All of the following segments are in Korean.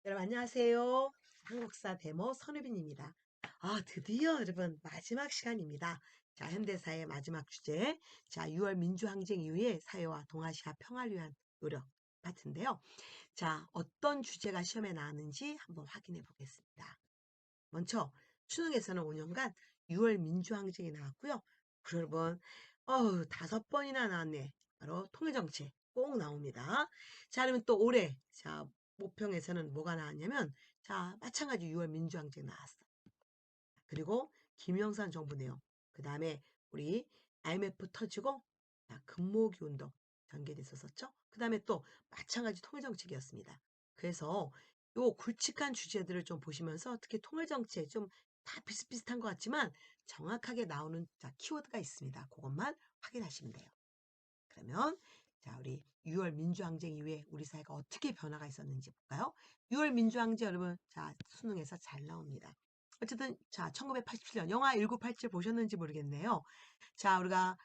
여러분 안녕하세요. 한국사 데모 선우빈입니다. 드디어 여러분 마지막 시간입니다. 자, 현대사의 마지막 주제. 자, 6월 민주항쟁 이후의 사회와 동아시아 평화를 위한 노력 같은데요. 자, 어떤 주제가 시험에 나왔는지 한번 확인해 보겠습니다. 먼저 수능에서는 5년간 6월 민주항쟁이 나왔고요. 여러분, 5번이나 나왔네. 바로 통일정책 꼭 나옵니다. 자, 그러면 또 올해, 자, 모평에서는 뭐가 나왔냐면, 자, 마찬가지 6월 민주항쟁 나왔어. 그리고 김영삼 정부 내용, 그 다음에 우리 IMF 터지고, 자, 금모기 운동 전개됐었었죠. 그 다음에 또 마찬가지 통일정책이었습니다. 그래서 요 굵직한 주제들을 좀 보시면서 특히 통일정책 좀 다 비슷비슷한 것 같지만 정확하게 나오는 자, 키워드가 있습니다. 그것만 확인하시면 돼요. 그러면 자, 우리 6월 민주항쟁 이후에 우리 사회가 어떻게 변화가 있었는지 볼까요? 6월 민주항쟁 여러분, 자, 수능에서 잘 나옵니다. 어쨌든 자, 1987년 영화 1987 보셨는지 모르겠네요. 자, 우리가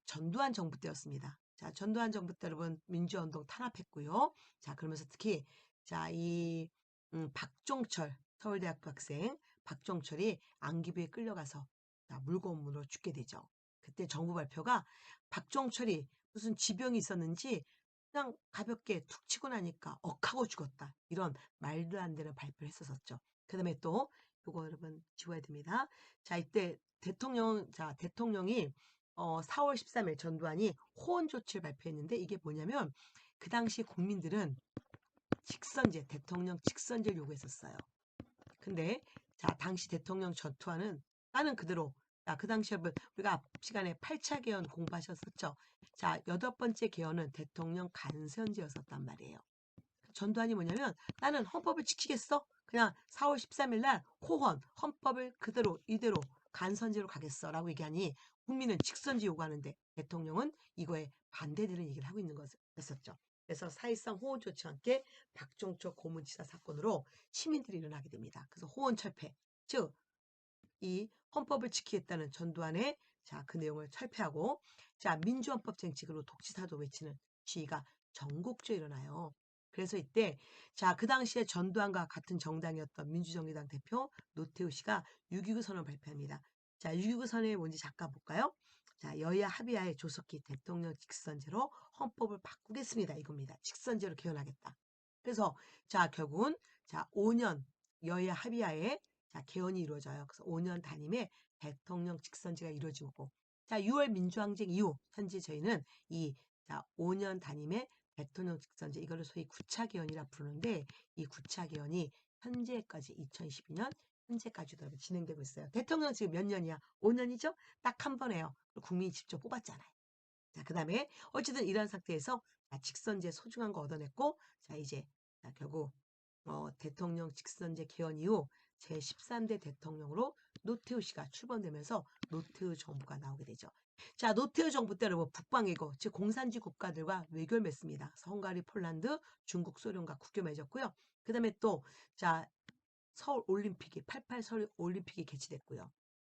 전두환 정부 때였습니다. 자, 전두환 정부 때 여러분 민주화운동 탄압했고요. 자, 그러면서 특히 자, 이 박종철 서울대학교 학생 박종철이 안기부에 끌려가서 자, 물고문으로 죽게 되죠. 그때 정부 발표가 박종철이 무슨 지병이 있었는지 그냥 가볍게 툭 치고 나니까 억하고 죽었다. 이런 말도 안 되는 발표를 했었었죠. 그 다음에 또 요거 여러분 지워야 됩니다. 자, 이때 대통령이 4월 13일 전두환이 호원 조치를 발표했는데 이게 뭐냐면 그 당시 국민들은 대통령 직선제를 요구했었어요. 근데 자, 당시 대통령 전투화는 나는 그대로 그 당시에 우리가 앞 시간에 8차 개헌 공부하셨었죠. 자, 8번째 개헌은 대통령 간선제였었단 말이에요. 전두환이 뭐냐면 나는 헌법을 지키겠어. 그냥 4월 13일 날 호헌 헌법을 그대로 이대로 간선제로 가겠어 라고 얘기하니 국민은 직선제 요구하는데 대통령은 이거에 반대되는 얘기를 하고 있는 것이었죠. 그래서 사실상 호헌 조치와 함께 박종철 고문치사 사건으로 시민들이 일어나게 됩니다. 그래서 호헌 철폐, 즉 이 헌법을 지키겠다는 전두환의 자, 그 내용을 철폐하고 자, 민주헌법 쟁취로 독치사도 외치는 시위가 전국적으로 일어나요. 그래서 이때 자, 그 당시에 전두환과 같은 정당이었던 민주정의당 대표 노태우 씨가 6.29 선언을 발표합니다. 자, 6.29 선언이 뭔지 잠깐 볼까요? 자, 여야 합의하에 조속히 대통령 직선제로 헌법을 바꾸겠습니다. 이겁니다. 직선제로 개헌하겠다. 그래서 자, 결국은 자, 5년 여야 합의하에 자, 개헌이 이루어져요. 그래서 5년 단임에 대통령 직선제가 이루어지고 자, 6월 민주항쟁 이후 현재 저희는 이 자, 5년 단임의 대통령 직선제 이거를 소위 9차 개헌이라 부르는데 이 9차 개헌이 현재까지 2022년 현재까지도 진행되고 있어요. 대통령 지금 몇 년이야? 5년이죠? 딱 한 번에요. 국민이 직접 뽑았잖아요. 자, 그 다음에 어쨌든 이런 상태에서 직선제 소중한 거 얻어냈고 자, 이제 자, 결국 대통령 직선제 개헌 이후 제13대 대통령으로 노태우 씨가 출범되면서 노태우 정부가 나오게 되죠. 자, 노태우 정부 때 여러분 북방이고 즉 공산주의 국가들과 외교를 맺습니다. 그래서 헝가리, 폴란드, 중국, 소련과 국교 맺었고요. 그 다음에 또 자, 서울 올림픽이 88 서울 올림픽이 개최됐고요.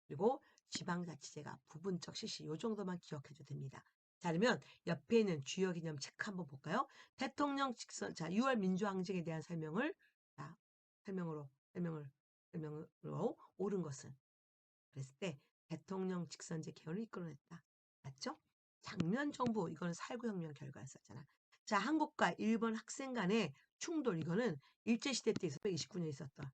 그리고 지방자치제가 부분적 실시 요 정도만 기억해도 됩니다. 자, 그러면 옆에 있는 주요 기념 체크 한번 볼까요? 대통령 직선 자 6월 민주항쟁에 대한 설명을 자 설명으로 옳은 것은 그랬을 때 대통령 직선제 개헌을 이끌어냈다. 맞죠? 장면 정부 이거는 4.19혁명 결과였었잖아. 자, 한국과 일본 학생 간의 충돌 이거는 일제시대 때 1929년에 있었던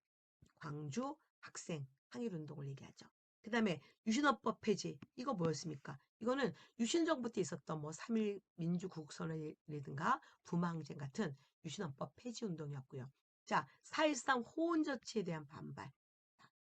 광주 학생 항일운동을 얘기하죠. 그 다음에 유신헌법 폐지 이거 뭐였습니까? 이거는 유신정부 때 있었던 뭐 3.1 민주구국선언이라든가 부마항쟁 같은 유신헌법 폐지 운동이었고요. 자, 4.13 호원조치에 대한 반발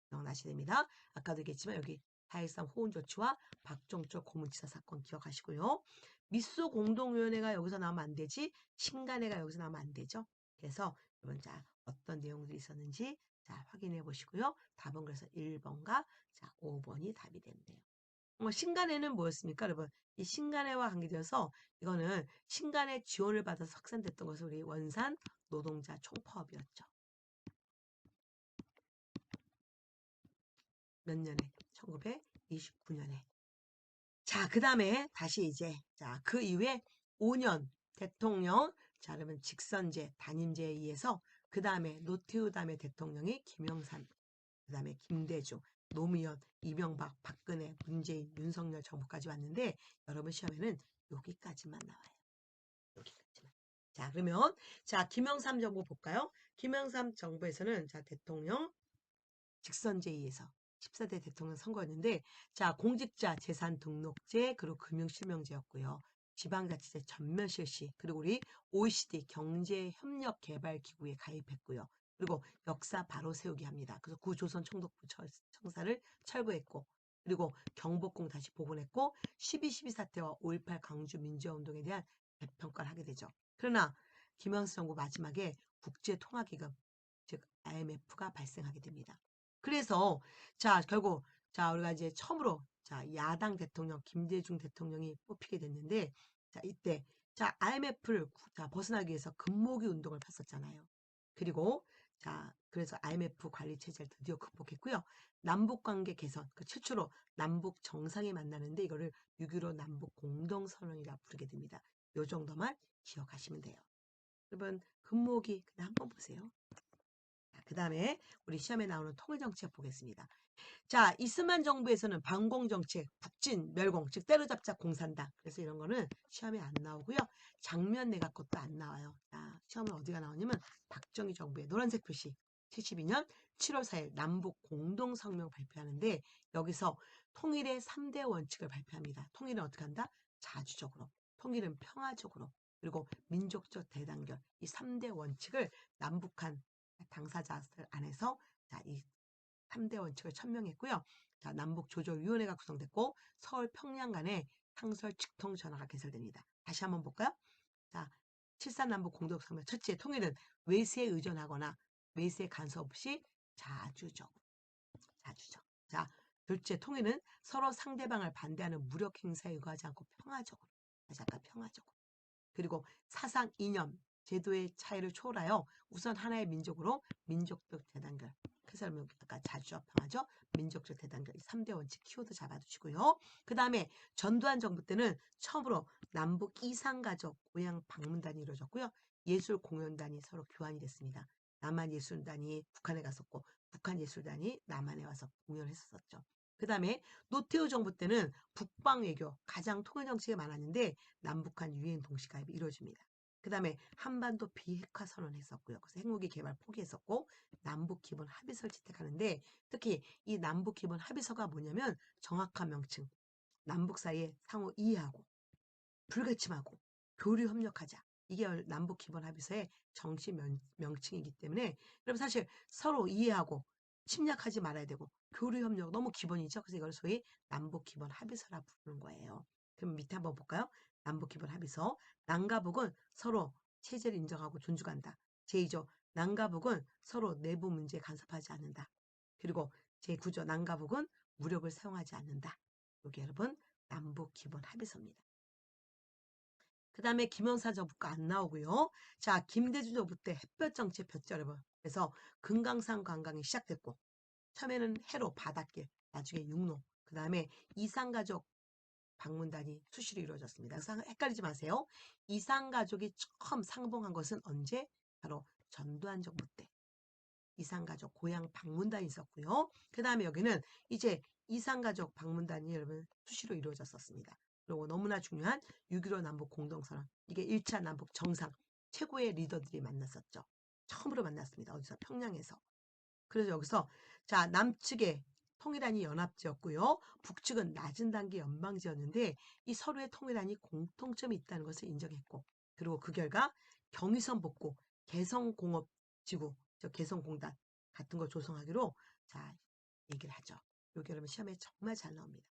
기억나셔야 됩니다. 아까도 얘기했지만 여기 4.13 호원조치와 박종철 고문치사 사건 기억하시고요. 미소 공동위원회가 여기서 나오면 안 되지 신간회가 여기서 나오면 안 되죠. 그래서 여러분 자 어떤 내용들이 있었는지 자 확인해 보시고요. 답은 그래서 1번과 자 5번이 답이 됐네요. 신간회는 뭐였습니까, 여러분? 이 신간회와 관계되어서 이거는 신간회 지원을 받아서 확산됐던 것은 우리 원산 노동자 총파업이었죠. 몇 년에? 1929년에. 자, 그 다음에 다시 이제 자, 그 이후에 5년 대통령 자, 그러면 직선제, 단임제에 의해서 그 다음에 노태우 다음에 대통령이 김영삼, 그 다음에 김대중, 노무현, 이명박, 박근혜, 문재인, 윤석열 정부까지 왔는데 여러분 시험에는 여기까지만 나와요. 여기까지만. 자, 그러면 자, 김영삼 정부 볼까요? 김영삼 정부에서는 자, 대통령 직선제에 의해서 14대 대통령 선거였는데 자, 공직자 재산 등록제 그리고 금융실명제였고요. 지방자치제 전면 실시 그리고 우리 OECD 경제협력개발기구에 가입했고요. 그리고 역사 바로 세우기 합니다. 그래서 구조선 총독부 청사를 철거했고 그리고 경복궁 다시 복원했고 12.12 사태와 5.18 강주 민주화운동에 대한 재평가를 하게 되죠. 그러나 김영수 정부 마지막에 국제통화기금 즉 IMF가 발생하게 됩니다. 그래서 자 결국 자 우리가 이제 처음으로 자 야당 대통령 김대중 대통령이 뽑히게 됐는데 자 이때 자 IMF를 자 벗어나기 위해서 금모기 운동을 폈었잖아요. 그리고 자 그래서 IMF 관리 체제를 드디어 극복했고요. 남북 관계 개선 그 최초로 남북 정상이 만나는데 이거를 6.15 남북 공동선언이라 부르게 됩니다. 요 정도만 기억하시면 돼요. 여러분 금모기 그냥 한번 보세요. 그 다음에 우리 시험에 나오는 통일정책 보겠습니다. 자, 이스만 정부에서는 방공정책, 북진, 멸공, 즉 때려잡자 공산당. 그래서 이런 거는 시험에 안 나오고요. 장면 내각 것도 안 나와요. 자, 시험에 어디가 나오냐면 박정희 정부의 노란색 표시 72년 7월 4일 남북 공동성명 발표하는데 여기서 통일의 3대 원칙을 발표합니다. 통일은 어떻게 한다? 자주적으로. 통일은 평화적으로. 그리고 민족적 대단결. 이 3대 원칙을 남북한 당사자들 안에서 자, 이 3대 원칙을 천명했고요. 자, 남북조절위원회가 구성됐고 서울 평양 간에 상설 직통 전화가 개설됩니다. 다시 한번 볼까요? 자, 7.3 남북 공동성명 첫째, 통일은 외세에 의존하거나 외세 간섭 없이 자주적. 자, 둘째, 통일은 서로 상대방을 반대하는 무력 행사에 의거하지 않고 평화적으로. 다시 아까 평화적으로. 그리고 사상 이념, 제도의 차이를 초월하여 우선 하나의 민족으로 민족적 대단결. 그래서 아까 자주적 평화죠. 민족적 대단결. 이 3대 원칙 키워드 잡아두시고요. 그 다음에 전두환 정부 때는 처음으로 남북 이상가족 고향 방문단이 이루어졌고요. 예술 공연단이 서로 교환이 됐습니다. 남한 예술단이 북한에 갔었고 북한 예술단이 남한에 와서 공연을 했었죠. 그 다음에 노태우 정부 때는 북방 외교 가장 통일 정책이 많았는데 남북한 유엔 동시 가입이 이루어집니다. 그 다음에 한반도 비핵화 선언했었고요. 그래서 핵무기 개발 포기했었고 남북 기본 합의서를 채택하는데 특히 이 남북 기본 합의서가 뭐냐면 정확한 명칭 남북 사이에 상호 이해하고 불가침하고 교류 협력하자. 이게 남북 기본 합의서의 정식 명칭이기 때문에 여러분 사실 서로 이해하고 침략하지 말아야 되고 교류 협력 너무 기본이죠. 그래서 이걸 소위 남북 기본 합의서라 부르는 거예요. 그럼 밑에 한번 볼까요? 남북 기본 합의서. 남과 북은 서로 체제를 인정하고 존중한다. 제2조 남과 북은 서로 내부 문제에 간섭하지 않는다. 그리고 제9조 남과 북은 무력을 사용하지 않는다. 여기 여러분 남북 기본 합의서입니다. 그 다음에 김영삼 정부가 안 나오고요. 자, 김대중 정부 때 햇볕 정책 폈죠, 여러분. 그래서 금강산 관광이 시작됐고 처음에는 해로 바닷길, 나중에 육로, 그 다음에 이산가족 방문단이 수시로 이루어졌습니다. 그래서 헷갈리지 마세요. 이산가족이 처음 상봉한 것은 언제? 바로 전두환 정부 때. 이산가족 고향 방문단이 있었고요. 그 다음에 여기는 이제 이산가족 방문단이 여러분 수시로 이루어졌었습니다. 그리고 너무나 중요한 6.15 남북 공동선언. 이게 1차 남북 정상 최고의 리더들이 만났었죠. 처음으로 만났습니다. 어디서? 평양에서. 그래서 여기서 자 남측의 통일안이 연합제였고요. 북측은 낮은 단계 연방제였는데 이 서로의 통일안이 공통점이 있다는 것을 인정했고 그리고 그 결과 경의선 복구, 개성공업지구, 개성공단 같은 거 조성하기로 자 얘기를 하죠. 여기 여러분 시험에 정말 잘 나옵니다.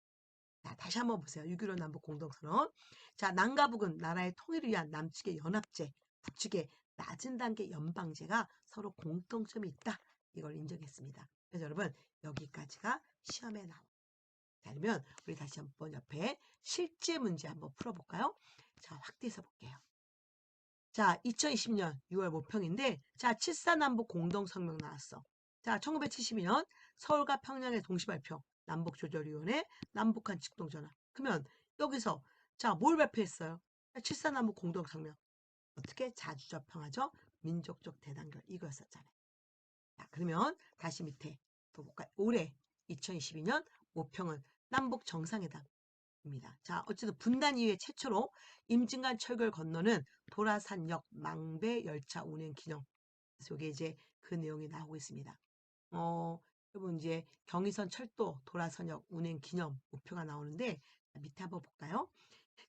자, 다시 한번 보세요. 6.15 남북 공동선언. 자, 남과 북은 나라의 통일을 위한 남측의 연합제, 북측의 낮은 단계 연방제가 서로 공통점이 있다. 이걸 인정했습니다. 그래서 여러분 여기까지가 시험에 나옵니다. 자, 그러면 우리 다시 한번 옆에 실제 문제 한번 풀어볼까요? 자, 확대해서 볼게요. 자, 2020년 6월 모평인데 자, 7.4 남북 공동성명 나왔어. 자, 1972년 서울과 평양의 동시 발표. 남북조절위원회, 남북한 직동전환. 그러면 여기서 자, 뭘 발표했어요? 7.4 남북 공동성명. 어떻게 자주적 평화적 민족적 대단결 이거였었잖아요. 자, 그러면 다시 밑에 또 볼까요? 올해 2022년 모평은 남북 정상회담입니다. 자, 어쨌든 분단 이후에 최초로 임진간 철교를 건너는 도라산역 망배 열차 운행 기념. 그래서 이게 이제 그 내용이 나오고 있습니다. 여러분 이제 경의선 철도 도라선역 운행 기념 목표가 나오는데 밑에 한번 볼까요?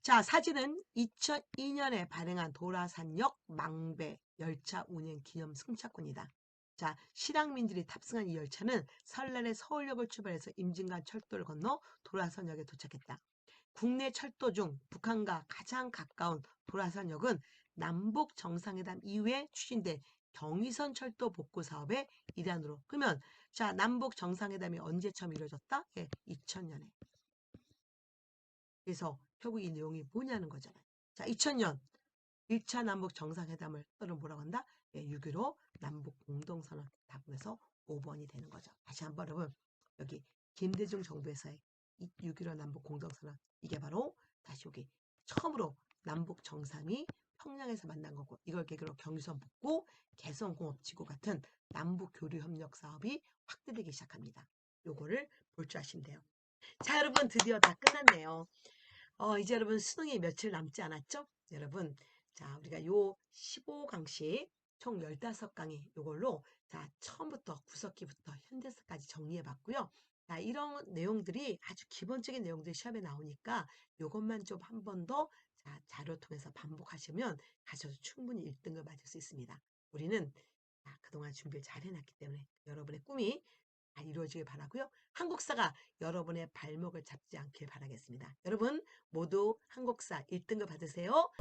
자, 사진은 2002년에 발행한 도라산역 망배 열차 운행 기념 승차권이다. 자, 실향민들이 탑승한 이 열차는 설날에 서울역을 출발해서 임진간 철도를 건너 도라선역에 도착했다. 국내 철도 중 북한과 가장 가까운 도라선역은 남북 정상회담 이후에 추진된 경의선 철도 복구 사업의 일환으로. 그러면 자, 남북 정상회담이 언제 처음 이루어졌다? 예, 2000년에. 그래서 결국 이 내용이 뭐냐는 거잖아요. 자, 2000년 1차 남북 정상회담을 또는 뭐라고 한다? 예, 6.15 남북 공동선언 답에서 5번이 되는 거죠. 다시 한번 여러분 여기 김대중 정부에서의 6.15 남북 공동선언 이게 바로 다시 여기 처음으로 남북 정상이 평양에서 만난 거고 이걸 계기로 경의선 북구 개성공업지구 같은 남북 교류 협력 사업이 확대되기 시작합니다. 요거를 볼 줄 아시면 돼요. 자, 여러분 드디어 다 끝났네요. 이제 여러분 수능이 며칠 남지 않았죠? 여러분, 자, 우리가 요 15강씩 총 15강이 요걸로 자, 처음부터 구석기부터 현대사까지 정리해 봤고요. 자, 이런 내용들이 아주 기본적인 내용들이 시험에 나오니까 요것만 좀 한 번 더 자, 자료 통해서 반복하시면 가셔서 충분히 1등을 맞을 수 있습니다. 우리는 자, 그동안 준비를 잘 해놨기 때문에 여러분의 꿈이 다 이루어지길 바라고요. 한국사가 여러분의 발목을 잡지 않길 바라겠습니다. 여러분 모두 한국사 1등급 받으세요.